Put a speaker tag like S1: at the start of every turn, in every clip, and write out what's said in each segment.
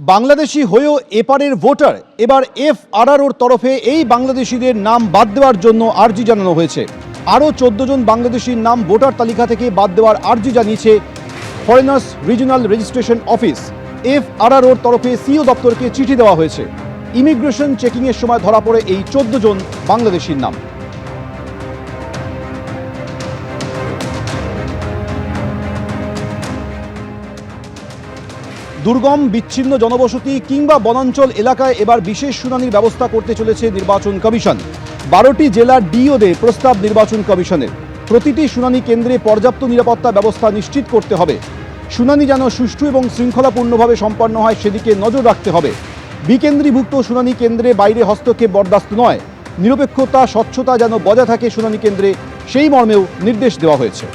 S1: বাংলাদেশি হয়েও এপারের ভোটার, এবার এফআরআরওর তরফে এই বাংলাদেশিদের নাম বাদ দেওয়ার জন্য আর্জি জানানো হয়েছে। আরও 14 জন বাংলাদেশির নাম ভোটার তালিকা থেকে বাদ দেওয়ার আর্জি জানিয়েছে ফরেনার্স রিজিওনাল রেজিস্ট্রেশন অফিস। এফআরআরওর তরফে সিও দপ্তরকে চিঠি দেওয়া হয়েছে। ইমিগ্রেশন চেকিংয়ের সময় ধরা পড়ে এই 14 জন বাংলাদেশির নাম। দুর্গম বিচ্ছিন্ন জনবসতি কিংবা বনাঞ্চল এলাকায় এবার বিশেষ শুনানির ব্যবস্থা করতে চলেছে নির্বাচন কমিশন। 12টি জেলার ডিওদের প্রস্তাব নির্বাচন কমিশনের। প্রতিটি শুনানি কেন্দ্রে পর্যাপ্ত নিরাপত্তা ব্যবস্থা নিশ্চিত করতে হবে। শুনানি যেন সুষ্ঠু এবং শৃঙ্খলাপূর্ণভাবে সম্পন্ন হয় সেদিকে নজর রাখতে হবে। বিকেন্দ্রীভুক্ত শুনানি কেন্দ্রে বাইরে হস্তক্ষেপ বরদাস্ত নয়। নিরপেক্ষতা স্বচ্ছতা যেন বজায় থাকে শুনানি কেন্দ্রে, সেই মর্মেও নির্দেশ দেওয়া হয়েছে।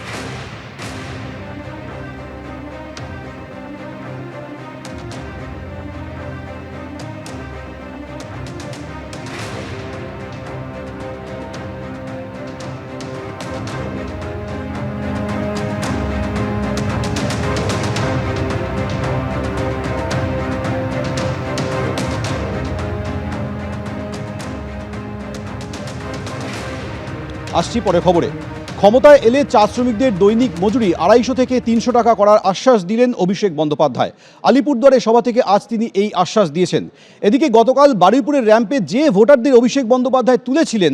S1: আসছি পরে খবরে। ক্ষমতায় এলে চা শ্রমিকদের দৈনিক মজুরি 250 থেকে 300 টাকা করার আশ্বাস দিলেন অভিষেক বন্দ্যোপাধ্যায়। আলিপুরদুয়ারে সভা থেকে আজ তিনি এই আশ্বাস দিয়েছেন। এদিকে গতকাল বারুইপুরের র্যাম্পে যে ভোটারদের অভিষেক বন্দ্যোপাধ্যায় তুলেছিলেন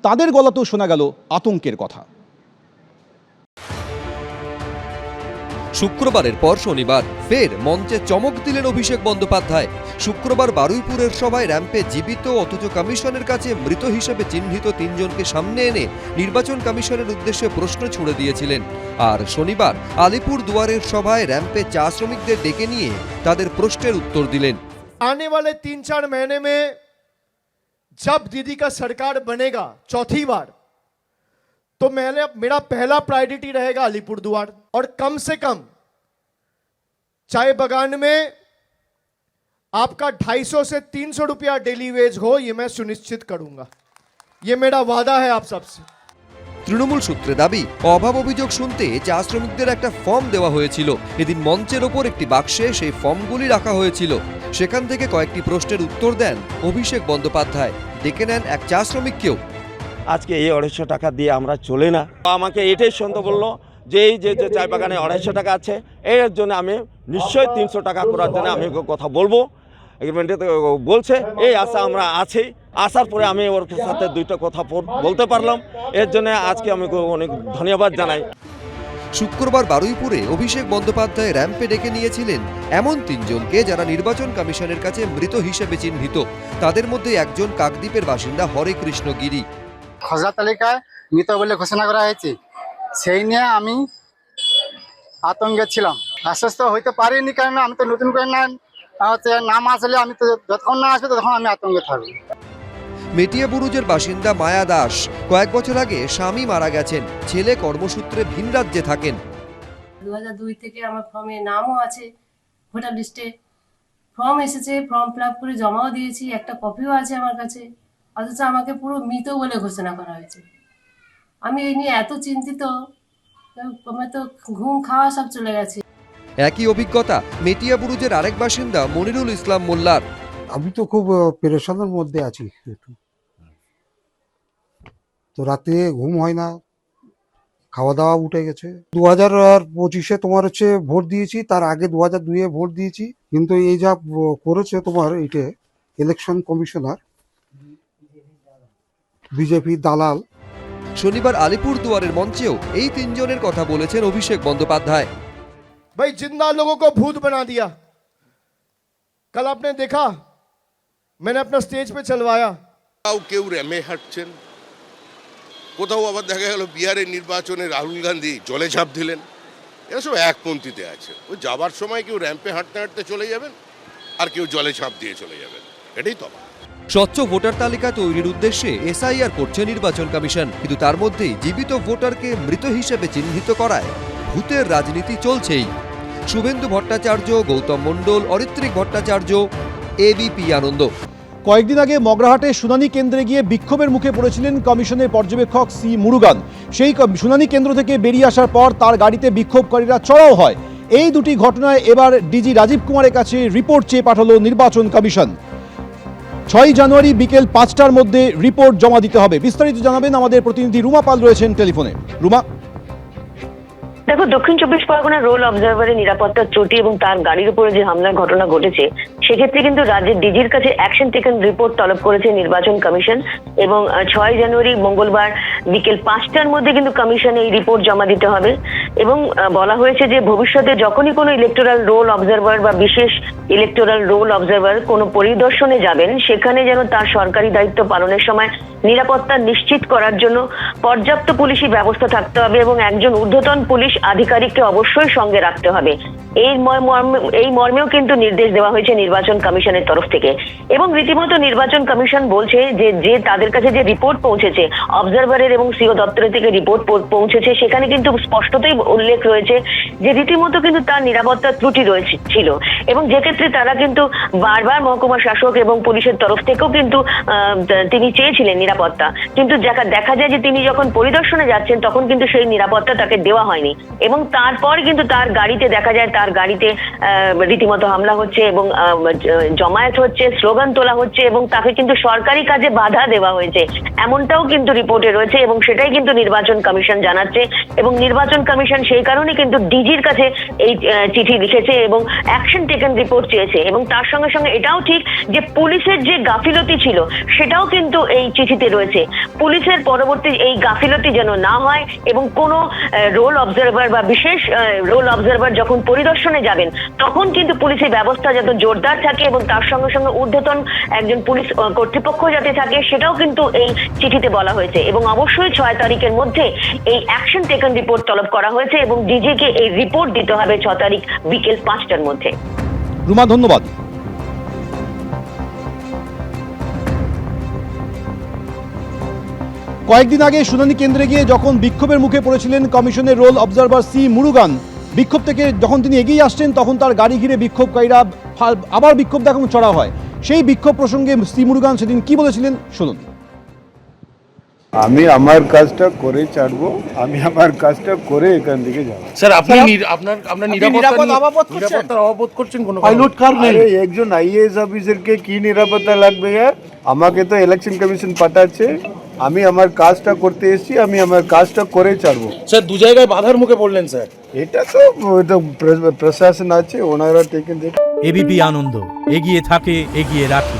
S1: তাদের গলাতেও শোনা গেল আতঙ্কের কথা।
S2: শুক্রবারের পর শনিবার ফের মঞ্চে চমক দিলেন অভিষেক বন্দ্যোপাধ্যায়। শুক্রবার বারুইপুরের সভায় র্যাম্পে জীবিত অথচ কমিশনের কাছে মৃত হিসেবে চিহ্নিত 3 জনকে সামনে এনে নির্বাচন কমিশনের উদ্দেশ্যে প্রশ্ন ছুড়ে দিয়েছিলেন। আর শনিবার আলিপুর দুয়ারের সভায় র্যাম্পে চা শ্রমিকদের ডেকে নিয়ে তাদের প্রশ্নের উত্তর দিলেন।
S3: आने वाले 3-4 महीने में जब दीदी का सरकार बनेगा चौथी बार, तो मेरा पहला प्रायोरिटी रहेगा अलीपुरद्वार। और कम से कम चाय बगान में आपका 250 से 300 रुपया डेली वेज हो, ये मैं सुनिश्चित करूंगा। ये मेरा वादा है आप सबसे।
S2: তৃণমূল সূত্রে দাবি, অভাব অভিযোগ শুনতে চা শ্রমিকদের একটা ফর্ম দেওয়া হয়েছিল। এদিন মঞ্চের ওপর একটি বাক্সে সেই ফর্মগুলি রাখা হয়েছিল। সেখান থেকে কয়েকটি প্রশ্নের উত্তর দেন অভিষেক বন্দ্যোপাধ্যায়। ডেকে নেন এক চা শ্রমিককেও।
S4: আজকে এই 250 টাকা দিয়ে আমরা চলে না। আমাকে এটাই শুনতে বললো যে এই যে চায় বাগানে 250 টাকা আছে, এর জন্য আমি নিশ্চয়ই 300 টাকা করার জন্য আমি কথা বলবো। এগ্রিমেন্টে বলছে এই আশা আমরা আছি। আসার পরে আমি ওর সাথে 2টা কথা বলতে পারলাম। এর জন্য আজকে আমি অনেক ধন্যবাদ জানাই।
S2: শুক্রবার বারুইপুরে অভিষেক বন্দ্যোপাধ্যায় র্যাম্পে ডেকে নিয়েছিলেন এমন 3 জনকে যারা নির্বাচন কমিশনের কাছে মৃত হিসেবে চিহ্নিত। তাদের মধ্যে একজন কাকদ্বীপের বাসিন্দা হরে কৃষ্ণ গিরি।
S5: খসড়া তালিকায় মৃত বলে ঘোষণা করা হয়েছে, সেই নিয়ে আমি আতঙ্কে ছিলাম। আশ্বস্ত হইতে পারিনি, কারণ আমি তো নতুন করে নাম আসলে আমি তো যতক্ষণ না আসবে ততক্ষণ আমি আতঙ্কে থাকবো।
S2: মেটিয়াবুরুজের বাসিন্দা মায়া দাস কয়েক বছর আগে স্বামী মারা গেছেন। ছেলে কর্মসূত্রে ভিন রাজ্যে থাকেন।
S6: 2002 থেকে আমার ফর্মে নামও আছে, ভোটার লিস্টে ফর্ম এসেছে, ফর্ম ফিল আপ করে জমাও দিয়েছি, একটা কপিও আছে আমার কাছে। অথচ আমাকে পুরো মৃত বলে ঘোষণা করা হয়েছে। আমি এই নিয়ে এত চিন্তিত, আমার তো ঘুম খাওয়া সব চলে গেছে।
S2: একই অভিজ্ঞতা মেটিয়াবুরুজের আরেক বাসিন্দা মনিরুল ইসলাম মোল্লার।
S7: আমি তো খুব পেরেশানের মধ্যে আছি। তো রাতে ঘুম হয় না, খাওয়া দাওয়া উঠে গেছে। 2025-এ তোমার হচ্ছে ভোট দিয়েছি, তার আগে 2002-এ ভোট দিয়েছি। কিন্তু এই যা করেছে তোমার এইটা ইলেকশন কমিশনার, বিজেপি দালাল।
S2: শনিবার আলিপুর দুয়ারের মঞ্চেও এই 3 জনের কথা বলেছেন অভিষেক বন্দ্যোপাধ্যায়।
S3: भाई जिंदा लोगों को भूत बना दिया। कल आपने देखा, मैंने अपना स्टेज पे चलवाया।
S8: কেউ র্যামে হাঁটছেন, কোথাও আবার দেখা গেল বিহারের নির্বাচনে রাহুল গান্ধী জলে ঝাঁপ দিলেন। এরা সব একপন্থীতে আছে। ওই যাবার সময় কেউ র্যাম্পে হাঁটতে হাঁটতে চলে যাবেন, আর কেউ জলে ঝাঁপ দিয়ে চলে যাবেন। এটাই তো
S2: স্বচ্ছ ভোটার তালিকা তৈরির উদ্দেশ্যে এসআইআর করছে নির্বাচন কমিশন। কিন্তু তার মধ্যেই জীবিত ভোটারকে মৃত হিসেবে চিহ্নিত করায় ভূতের রাজনীতি চলছেই। শুভেন্দু ভট্টাচার্য, গৌতম মণ্ডল, অরিত্রিক ভট্টাচার্য, এবিপি আনন্দ।
S1: কয়েকদিন আগে মগরাহাটে শুনানি কেন্দ্রে গিয়ে বিক্ষোভের মুখে পড়েছিলেন কমিশনের পর্যবেক্ষক সি মুরুগান। সেই শুনানি কেন্দ্র থেকে বেরিয়ে আসার পর তার গাড়িতে বিক্ষোভকারীরা চড়াও হয়। এই দুটি ঘটনায় এবার ডিজি রাজীব কুমারের কাছে রিপোর্ট চেয়ে পাঠালো নির্বাচন কমিশন। 6 জানুয়ারি বিকেল 5টার মধ্যে রিপোর্ট জমা দিতে হবে। বিস্তারিত জানাবেন আমাদের প্রতিনিধি রুমা পাল রয়েছেন টেলিফোনে। রুমা,
S9: দেখো, দক্ষিণ চব্বিশ পরগনার রোল অবজারভারের নিরাপত্তার ত্রুটি এবং তার গাড়ির উপরে যে হামলার ঘটনা ঘটেছে, সেক্ষেত্রে কিন্তু রাজ্যের ডিজির কাছে অ্যাকশন টেকেন রিপোর্ট তলব করেছে নির্বাচন কমিশন এবং 6 জানুয়ারি মঙ্গলবার বিকেল 5টার মধ্যে কিন্তু কমিশনে এই রিপোর্ট জমা দিতে হবে। এবং বলা হয়েছে যে ভবিষ্যতে যখনই কোনো ইলেকটোরাল রোল অবজারভার বা বিশেষ ইলেকটোরাল রোল অবজারভার কোনো পরিদর্শনে যাবেন, সেখানে যেন তার সরকারি দায়িত্ব পালনের সময় নিরাপত্তা নিশ্চিত করার জন্য পর্যাপ্ত পুলিশি ব্যবস্থা থাকতে হবে এবং একজন ঊর্ধ্বতন পুলিশ আধিকারিককে অবশ্যই সঙ্গে রাখতে হবে। এই মর্মেও কিন্তু নির্দেশ দেওয়া হয়েছে নির্বাচন কমিশনের তরফ থেকে। এবং রীতিমতো নির্বাচন কমিশন বলছে যে তাদের কাছে যে রিপোর্ট পৌঁছেছে, অবজারভারের এবং সিও দপ্তরের থেকে রিপোর্ট পৌঁছেছে, সেখানে কিন্তু স্পষ্টতই উল্লেখ রয়েছে যে রীতিমতো কিন্তু তার নিরাপত্তার ত্রুটি ছিল এবং যে ক্ষেত্রে তারা কিন্তু বারবার মহকুমা শাসক এবং পুলিশের তরফ থেকেও কিন্তু তিনি চেয়েছিলেন নিরাপত্তা, কিন্তু দেখা যায় যে তিনি যখন পরিদর্শনে যাচ্ছেন তখন কিন্তু সেই নিরাপত্তা তাকে দেওয়া হয়নি এবং তারপর কিন্তু তার গাড়িতে দেখা যায় তার গাড়িতে রীতিমতো হামলা হচ্ছে এবং জমায়েত হচ্ছে, স্লোগান তোলা হচ্ছে এবং তাকে কিন্তু সরকারি কাজে বাধা দেওয়া হয়েছে, এমনটাও কিন্তু রিপোর্টে রয়েছে এবং সেটাই কিন্তু নির্বাচন কমিশন জানাচ্ছে। এবং নির্বাচন কমিশন সেই কারণে কিন্তু ডিজির কাছে এই চিঠি লিখেছে এবং অ্যাকশন টেকেন রিপোর্ট চেয়েছে। এবং তার সঙ্গে সঙ্গে এটাও ঠিক যে পুলিশের যে গাফিলতি ছিল সেটাও কিন্তু এই চিঠিতে রয়েছে। পুলিশের পরবর্তী এই গাফিলতি যেন না হয় এবং কোনো রোল অবজারভার বা বিশেষ রোল অবজারভার যখন পরিদর্শনে যাবেন তখন কিন্তু পুলিশি ব্যবস্থা যাতে জোরদার থাকে এবং তার সঙ্গে সঙ্গে ঊর্ধ্বতন একজন পুলিশ কর্তৃপক্ষ যাতে থাকে, সেটাও কিন্তু এই চিঠিতে বলা হয়েছে। এবং অবশ্যই 6 তারিখের মধ্যে এই অ্যাকশন টেকেন রিপোর্ট তলব করা হয়েছে এবং ডিজিকে এই রিপোর্ট দিতে হবে 6 তারিখ বিকেল 5টার মধ্যে।
S1: রুমা, ধন্যবাদ। কয়েকদিন আগে শুনানি কেন্দ্রে গিয়ে যখন বিক্ষোভের মুখে পড়েছিলেন কমিশনের রোল অবজারভার সি মুরুগান, বিক্ষোভ থেকে যখন তিনি এগিয়ে আসছেন তখন তার গাড়ি ঘিরে বিক্ষোভকারীরা আবার বিক্ষোভ দেখানো চড়া হয়। সেই বিক্ষোভ প্রসঙ্গে সি মুরুগান সেদিন কি বলেছিলেন শুনুন।
S10: আমি আমার কাজটা করে ছাড়বো, আমি আমার কাজটা করে এখান থেকে যাবো।
S11: স্যার, আপনি আপনার নিরাপত্তার অভাব করছেন কোনো
S10: পাইলট কার নেই? একজন আইএএস অফিসারকে কি নিরাপত্তা লাগবে? আমাকে তো ইলেকশন কমিশন পাঠাচ্ছে, আমি আমার কাজটা করতে এসেছি, আমি আমার কাজটা করে ছাড়বো।
S11: স্যার, 2 জায়গায় বাধার মুখে পড়লেন স্যার।
S10: এটা তো প্রশাসন আছে, ওনারা টেকেন।
S12: এবিপি আনন্দ, এগিয়ে থাকে, এগিয়ে রাখে।